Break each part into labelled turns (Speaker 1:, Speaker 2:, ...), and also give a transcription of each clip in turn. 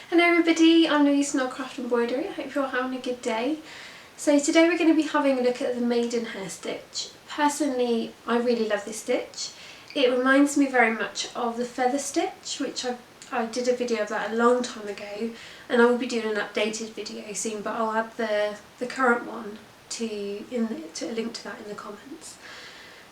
Speaker 1: Hello everybody, I'm Louise and I, Craft Embroidery. I hope you're having a good day. So today we're going to be having a look at the Maidenhair Stitch. Personally, I really love this stitch. It reminds me very much of the Feather Stitch, which I did a video of that a long time ago, and I will be doing an updated video soon, but I'll add the current one to a link to that in the comments.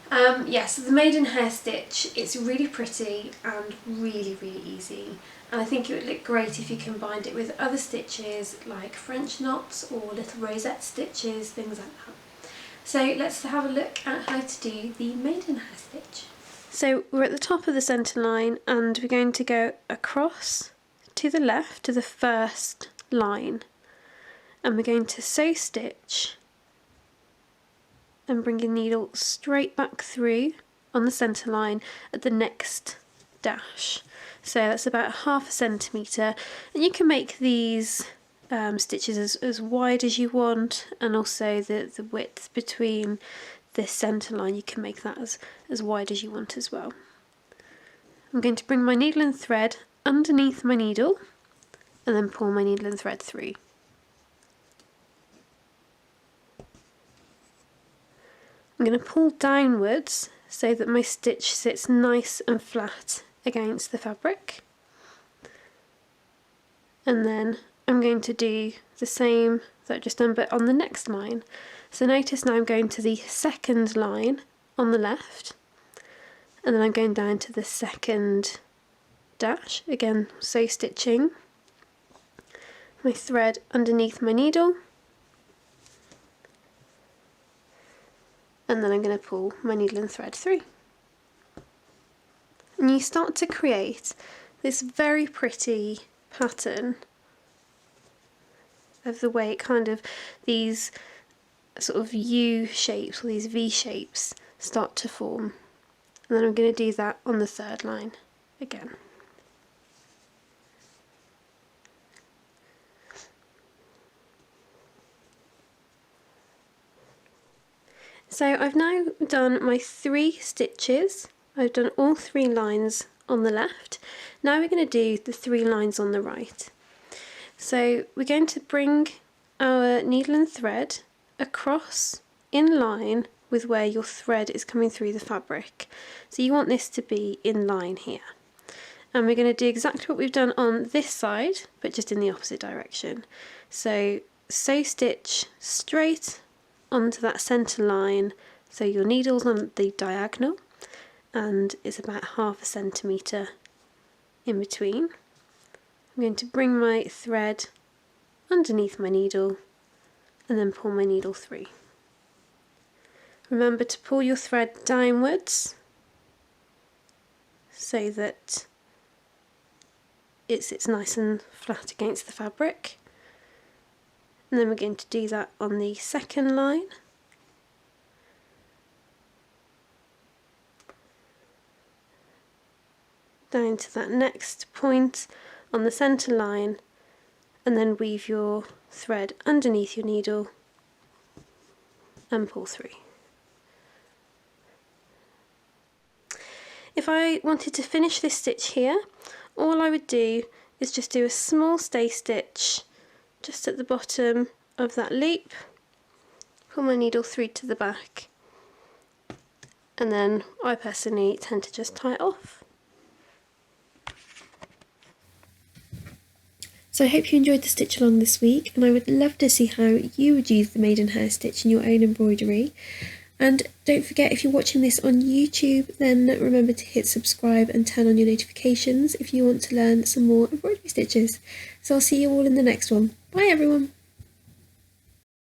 Speaker 1: So the Maidenhair Stitch, it's really pretty and really easy, and I think it would look great if you combined it with other stitches like French knots or little rosette stitches, things like that. So let's have a look at how to do the Maidenhair Stitch. So we're at the top of the centre line and we're going to go across to the left to the first line, and we're going to sew stitch and bring your needle straight back through on the centre line at the next dash. So that's about 1/2 centimetre, and you can make these stitches as wide as you want, and also the width between this centre line, you can make that as wide as you want as well. I'm going to bring my needle and thread underneath my needle and then pull my needle and thread through. I'm going to pull downwards so that my stitch sits nice and flat against the fabric, and then I'm going to do the same that I've just done but on the next line. So notice now I'm going to the second line on the left, and then I'm going down to the second dash, again sew stitching my thread underneath my needle, and then I'm going to pull my needle and thread through. And you start to create this very pretty pattern of the way it kind of, these sort of U shapes or these V shapes start to form. And then I'm going to do that on the third line again. So I've now done my 3 stitches. I've done all 3 lines on the left. Now we're going to do the 3 lines on the right. So we're going to bring our needle and thread across in line with where your thread is coming through the fabric. So you want this to be in line here. And we're going to do exactly what we've done on this side, but just in the opposite direction. So sew stitch straight onto that centre line, so your needle's on the diagonal and it's about 1/2 centimetre in between. I'm going to bring my thread underneath my needle and then pull my needle through. Remember to pull your thread downwards so that it sits nice and flat against the fabric. And then we're going to do that on the second line. Down to that next point on the centre line, and then weave your thread underneath your needle and pull through. If I wanted to finish this stitch here, all I would do is just do a small stay stitch just at the bottom of that loop, pull my needle through to the back, and then I personally tend to just tie it off. So I hope you enjoyed the stitch along this week, and I would love to see how you would use the Maidenhair Stitch in your own embroidery. And don't forget, if you're watching this on YouTube, then remember to hit subscribe and turn on your notifications if you want to learn some more embroidery stitches. So I'll see you all in the next one. Bye everyone!